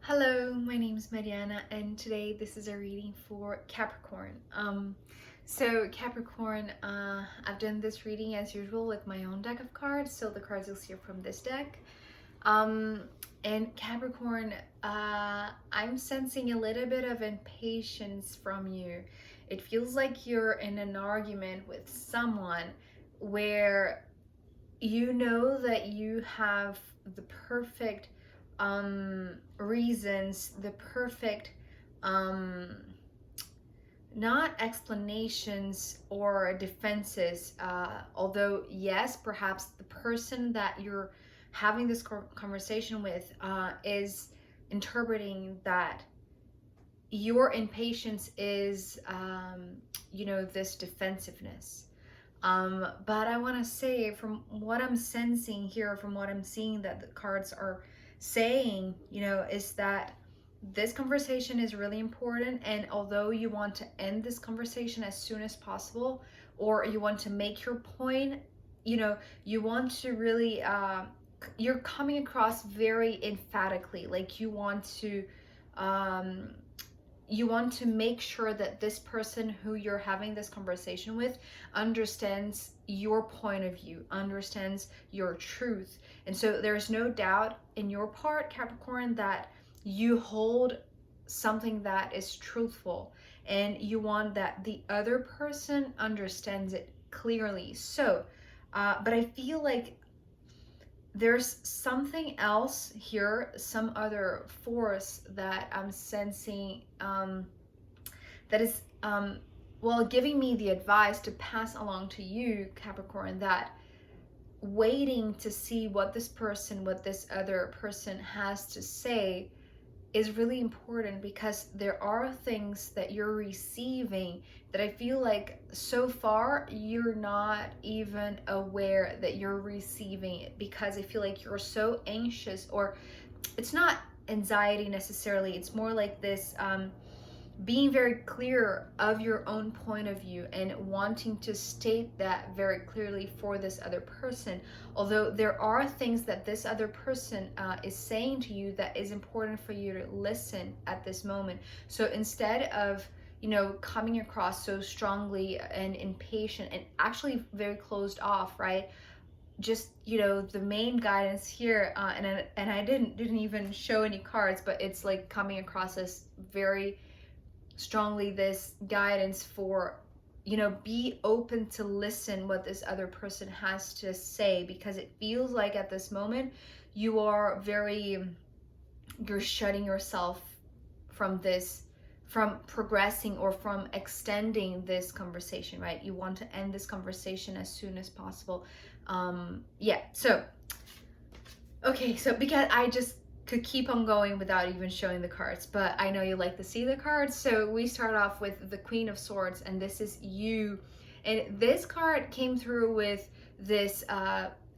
Hello, my name is Mariana, and today this is a reading for Capricorn. So Capricorn, I've done this reading as usual with my own deck of cards, so the cards you'll see are from this deck. Um, and Capricorn, I'm sensing a little bit of impatience from you. It feels like you're in an argument with someone where you know that you have the perfect reasons, the perfect not explanations or defenses, although yes, perhaps the person that you're having this conversation with is interpreting that your impatience is this defensiveness. But I want to say, from what I'm sensing here, from what I'm seeing that the cards are saying, is that this conversation is really important. And although you want to end this conversation as soon as possible, or you want to make your point, you want to really, you're coming across very emphatically, like you want to make sure that this person who you're having this conversation with understands your point of view, understands your truth. And so there's no doubt in your part, Capricorn, that you hold something that is truthful and you want that the other person understands it clearly. So, but I feel like there's something else here, some other force that I'm sensing that is, giving me the advice to pass along to you, Capricorn, that waiting to see what this other person has to say is really important, because there are things that you're receiving that I feel like so far you're not even aware that you're receiving it, because I feel like you're so anxious, or it's not anxiety necessarily, it's more like this being very clear of your own point of view and wanting to state that very clearly for this other person. Although there are things that this other person is saying to you that is important for you to listen at this moment. So instead of coming across so strongly and impatient and actually very closed off, right? Just the main guidance here, and I didn't even show any cards, but it's like coming across as very strongly this guidance for be open to listen what this other person has to say, because it feels like at this moment you're shutting yourself from progressing or from extending this conversation, right? You want to end this conversation as soon as possible. So okay, so because I just could keep on going without even showing the cards, but I know you like to see the cards, so we start off with the Queen of Swords, and this is you. And this card came through with this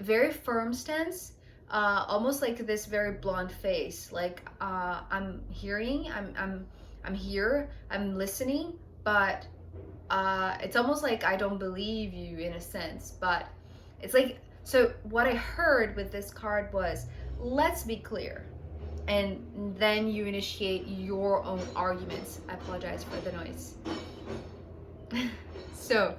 very firm stance, almost like this very blunt face, like I'm hearing, I'm here, I'm listening, but it's almost like I don't believe you in a sense. But it's like, so what I heard with this card was, let's be clear, and then you initiate your own arguments. I apologize for the noise. So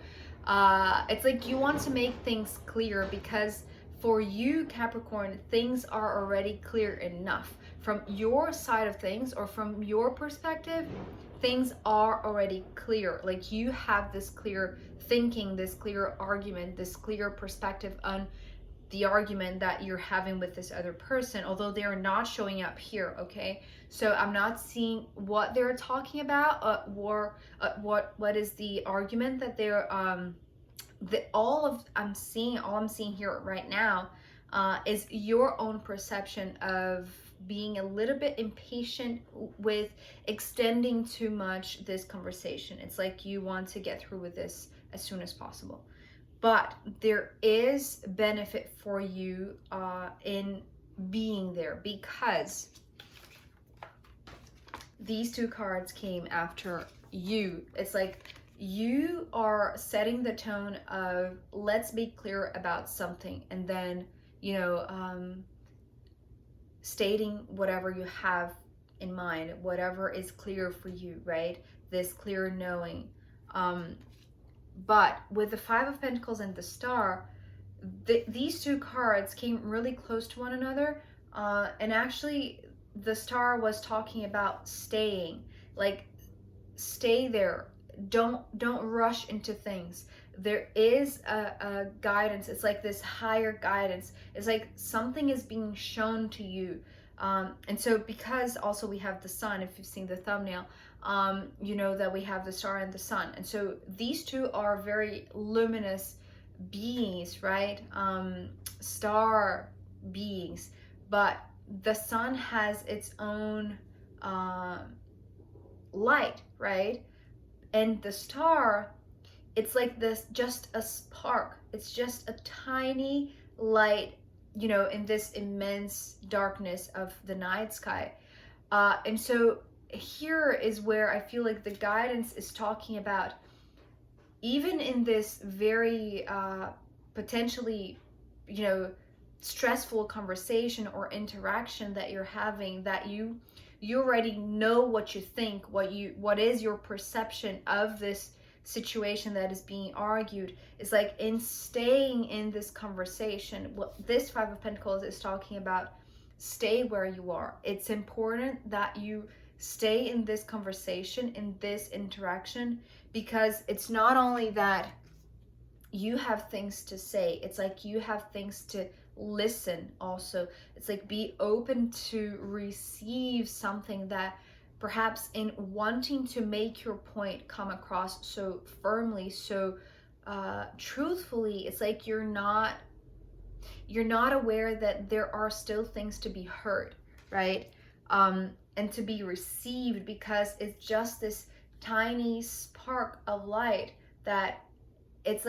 it's like you want to make things clear, because for you, Capricorn, things are already clear enough. From your side of things, or from your perspective, things are already clear. Like you have this clear thinking, this clear argument, this clear perspective on the argument that you're having with this other person, although they're not showing up here. Okay, so I'm not seeing what they're talking about, or what is the argument that they're all I'm seeing here right now is your own perception of being a little bit impatient with extending too much this conversation. It's like you want to get through with this as soon as possible. But there is benefit for you in being there, because these two cards came after you. It's like you are setting the tone of, let's be clear about something, and then stating whatever you have in mind, whatever is clear for you, right? This clear knowing. But with the Five of Pentacles and the Star, these two cards came really close to one another. And actually, the Star was talking about staying, like stay there. Don't rush into things. There is a guidance. It's like this higher guidance. It's like something is being shown to you. And so because also we have the sun, if you've seen the thumbnail, you know that we have the star and the sun. And so these two are very luminous beings, right? Star beings. But the sun has its own light, right? And the star, it's like this, just a spark. It's just a tiny light, you know, in this immense darkness of the night sky. And so here is where I feel like the guidance is talking about, even in this very potentially, you know, stressful conversation or interaction that you're having, that you already know what you think, what is your perception of this situation that is being argued. Is like, in staying in this conversation, what this Five of Pentacles is talking about, stay where you are. It's important that you stay in this conversation, in this interaction, because it's not only that you have things to say, it's like you have things to listen also. It's like, be open to receive something that perhaps in wanting to make your point come across so firmly, so truthfully, it's like you're not aware that there are still things to be heard, right? And to be received, because it's just this tiny spark of light that it's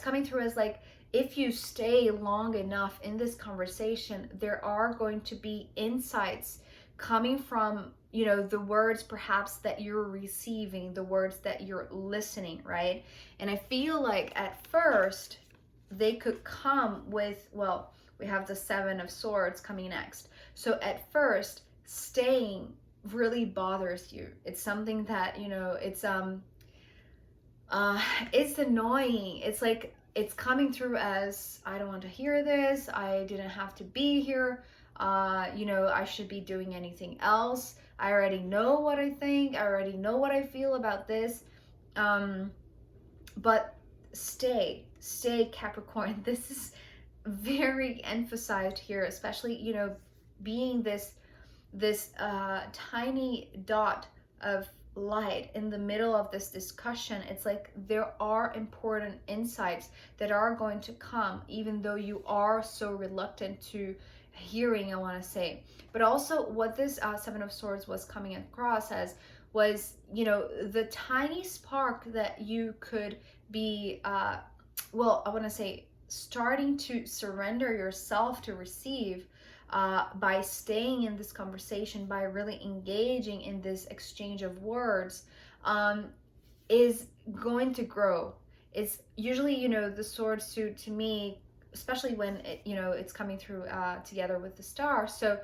coming through as like, if you stay long enough in this conversation, there are going to be insights coming from, you know, the words perhaps that you're receiving, the words that you're listening, right? And I feel like at first they could come with, well, we have the Seven of Swords coming next. So at first, staying really bothers you. It's something that, you know, it's annoying. It's like, it's coming through as, I don't want to hear this. I didn't have to be here. You know, I should be doing anything else. I already know what I think. I already know what I feel about this. But stay Capricorn. This is very emphasized here, especially, you know, being this tiny dot of light in the middle of this discussion. It's like there are important insights that are going to come, even though you are so reluctant to hearing, I want to say. But also what this Seven of Swords was coming across as was, you know, the tiny spark that you could be well, I want to say, starting to surrender yourself to receive by staying in this conversation, by really engaging in this exchange of words, is going to grow. It's usually, you know, the sword suit to me, especially when it, you know, it's coming through together with the star. So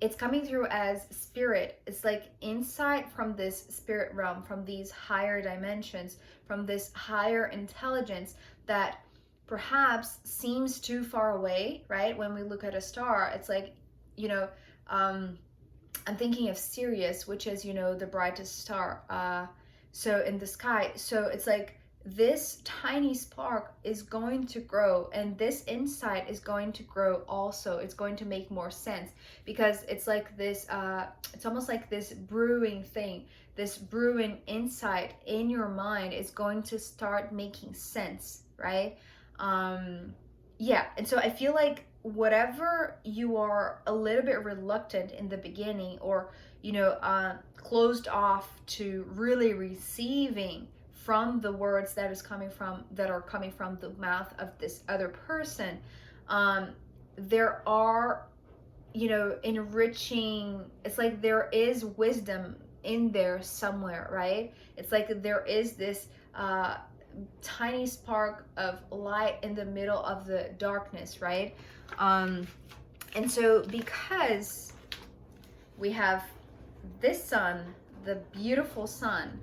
it's coming through as spirit. It's like insight from this spirit realm, from these higher dimensions, from this higher intelligence that perhaps seems too far away, right? When we look at a star, it's like, you know, I'm thinking of Sirius, which is, you know, the brightest star, so in the sky. So it's like this tiny spark is going to grow, and this insight is going to grow also. It's going to make more sense, because it's like this, it's almost like this brewing thing, this brewing insight in your mind is going to start making sense, right? Yeah, and so I feel like whatever you are a little bit reluctant in the beginning, or, you know, closed off to really receiving from the words that are coming from the mouth of this other person, there are, you know, enriching, it's like there is wisdom in there somewhere, right? It's like there is this tiny spark of light in the middle of the darkness, right? And so because we have this sun, the beautiful sun,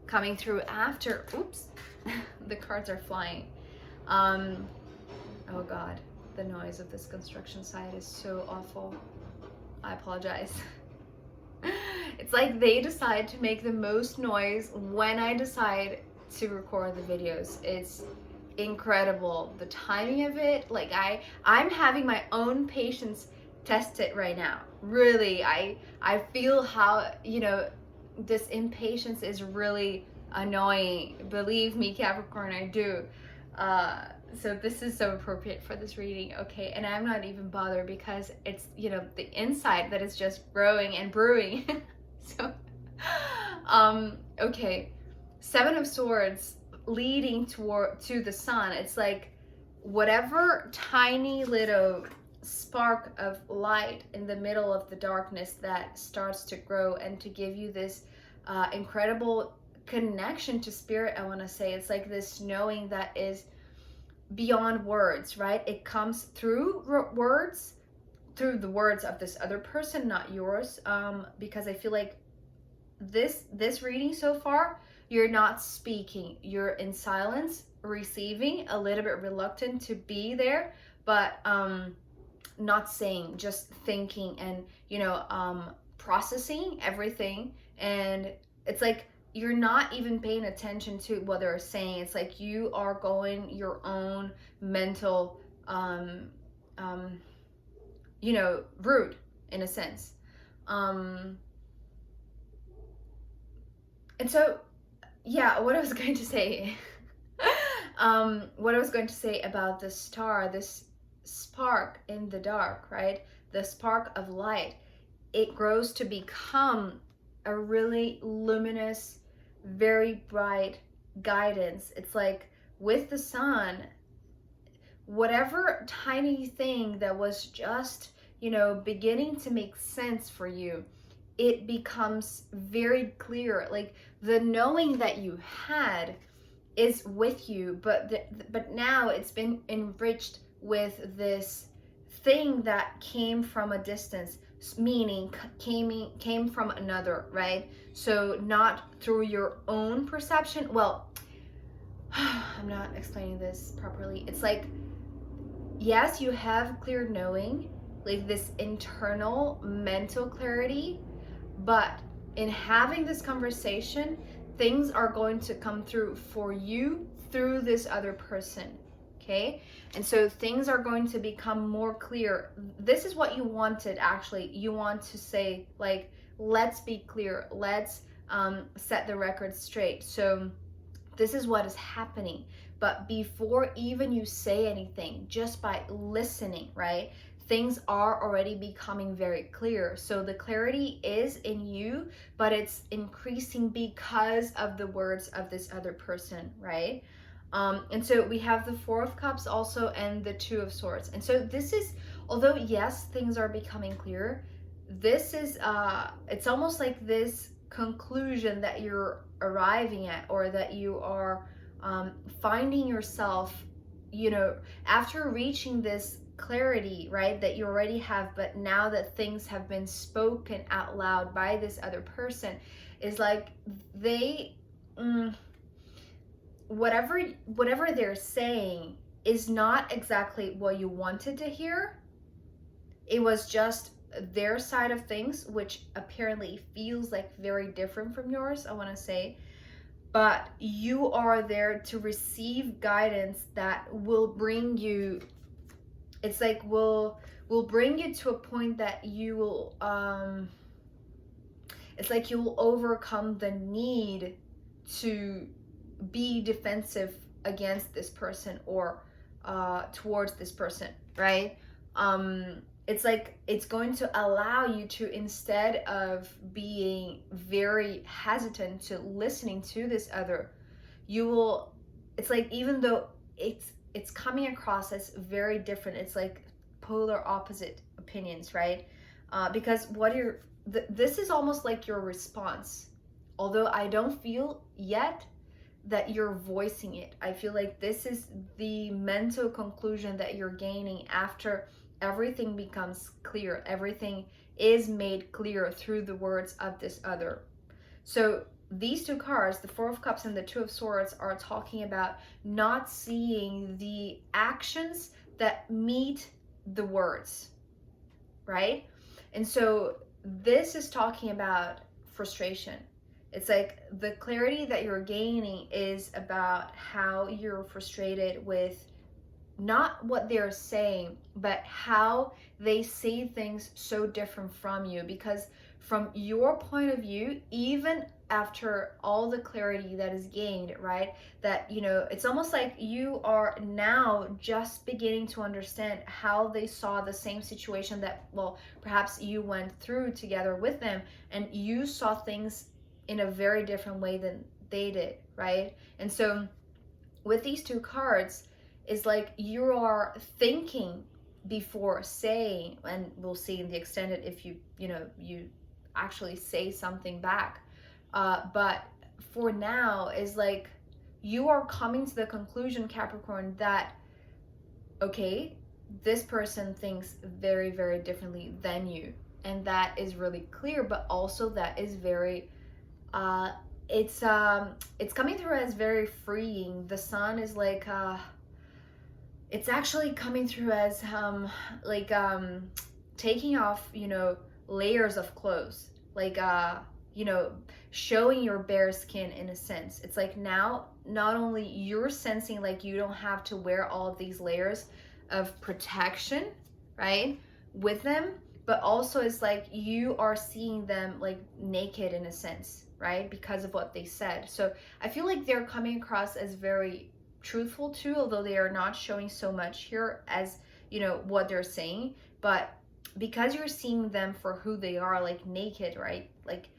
coming through after, oops, the cards are flying. Oh God, the noise of this construction site is so awful. I apologize. It's like they decide to make the most noise when I decide to record the videos. It's incredible, the timing of it. Like I'm having my own patience tested right now. Really, I feel how, you know, this impatience is really annoying. Believe me, Capricorn, I do. So this is so appropriate for this reading, okay? And I'm not even bothered because it's, you know, the inside that is just growing and brewing. So, okay, Seven of Swords leading to the sun. It's like whatever tiny little spark of light in the middle of the darkness that starts to grow and to give you this incredible connection to spirit. I want to say it's like this knowing that is beyond words, right? It comes through words, through the words of this other person, not yours, because I feel like this reading so far, you're not speaking, you're in silence, receiving, a little bit reluctant to be there, but not saying, just thinking and, you know, processing everything. And it's like you're not even paying attention to what they're saying. It's like you are going your own mental you know, route in a sense. And so yeah, what I was going to say what I was going to say about the star, this spark in the dark, right? The spark of light, it grows to become a really luminous, very bright guidance. It's like with the sun, whatever tiny thing that was just, you know, beginning to make sense for you, it becomes very clear. Like the knowing that you had is with you, but now it's been enriched with this thing that came from a distance, meaning came from another, right? So not through your own perception. Well, I'm not explaining this properly. It's like, yes, you have clear knowing, like this internal mental clarity, but in having this conversation, things are going to come through for you through this other person, okay? And so things are going to become more clear. This is what you wanted, actually. You want to say, like, let's be clear. Let's set the record straight. So this is what is happening. But before even you say anything, just by listening, right? Things are already becoming very clear. So the clarity is in you, but it's increasing because of the words of this other person, right? And so we have the Four of Cups also and the Two of Swords. And so this is, although yes, things are becoming clear, this is, it's almost like this conclusion that you're arriving at, or that you are finding yourself, you know, after reaching this clarity, right, that you already have, but now that things have been spoken out loud by this other person, is like they whatever they're saying is not exactly what you wanted to hear. It was just their side of things, which apparently feels like very different from yours, I want to say. But you are there to receive guidance that will bring you, it's like will bring you to a point that you will it's like you will overcome the need to be defensive against this person, or towards this person, right? It's like it's going to allow you to, instead of being very hesitant to listening to this other, you will, it's like, even though it's coming across as very different, it's like polar opposite opinions, right? Because what you're, this is almost like your response, although I don't feel yet that you're voicing it. I feel like this is the mental conclusion that you're gaining after everything becomes clear, everything is made clear through the words of this other. So these two cards, the Four of Cups and the Two of Swords, are talking about not seeing the actions that meet the words, right? And so this is talking about frustration. It's like the clarity that you're gaining is about how you're frustrated with not what they're saying, but how they say things so different from you. Because from your point of view, even after all the clarity that is gained, right, that, you know, it's almost like you are now just beginning to understand how they saw the same situation that, well, perhaps you went through together with them, and you saw things in a very different way than they did, right? And so with these two cards, is like you are thinking before saying, and we'll see in the extended if you actually say something back, but for now is like you are coming to the conclusion, Capricorn, that okay, this person thinks very, very differently than you, and that is really clear, but also that is very it's coming through as very freeing. The sun is like it's actually coming through as taking off, you know, layers of clothes, like you know, showing your bare skin in a sense. It's like now not only you're sensing like you don't have to wear all of these layers of protection, right, with them, but also it's like you are seeing them like naked in a sense, right, because of what they said. So I feel like they're coming across as very truthful too, although they are not showing so much here as, you know, what they're saying. But because you're seeing them for who they are, like naked, right, like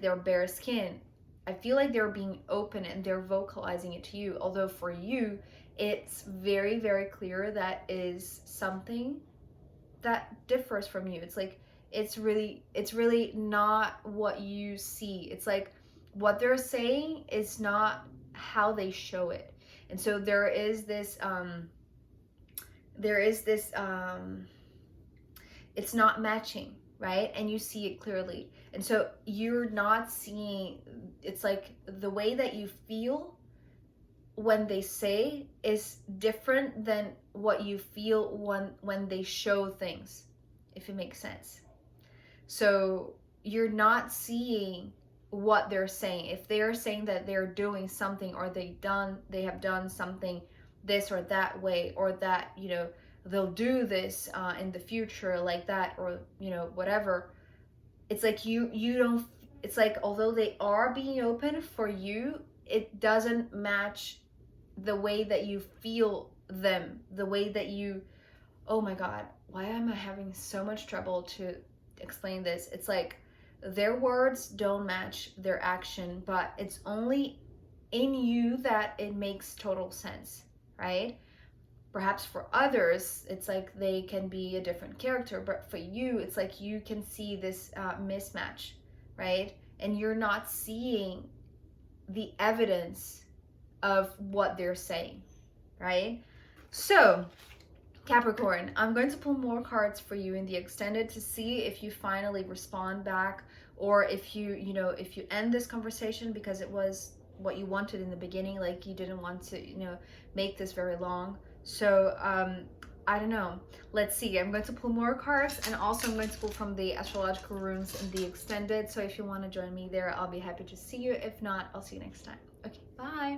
their bare skin, I feel like they're being open and they're vocalizing it to you. Although for you, it's very, very clear that is something that differs from you. It's like it's really not what you see. It's like what they're saying is not how they show it. And so there is this it's not matching, right? And you see it clearly. And so you're not seeing, it's like the way that you feel when they say is different than what you feel when they show things, if it makes sense. So you're not seeing what they're saying. If they are saying that they're doing something, or they have done something this or that way, or that, you know, they'll do this in the future like that, or, you know, whatever, it's like you don't, it's like although they are being open for you, it doesn't match the way that you feel them, the way that you, oh my god, why am I having so much trouble to explain this? It's like their words don't match their action, but it's only in you that it makes total sense, right? Perhaps for others, it's like they can be a different character, but for you, it's like you can see this mismatch, right? And you're not seeing the evidence of what they're saying, right? So Capricorn, I'm going to pull more cards for you in the extended to see if you finally respond back, or if you if you end this conversation because it was what you wanted in the beginning, like you didn't want to, you know, make this very long. So I don't know. Let's see. I'm going to pull more cards, and also I'm going to pull from the astrological runes in the extended. So if you want to join me there, I'll be happy to see you. If not, I'll see you next time. Okay, bye.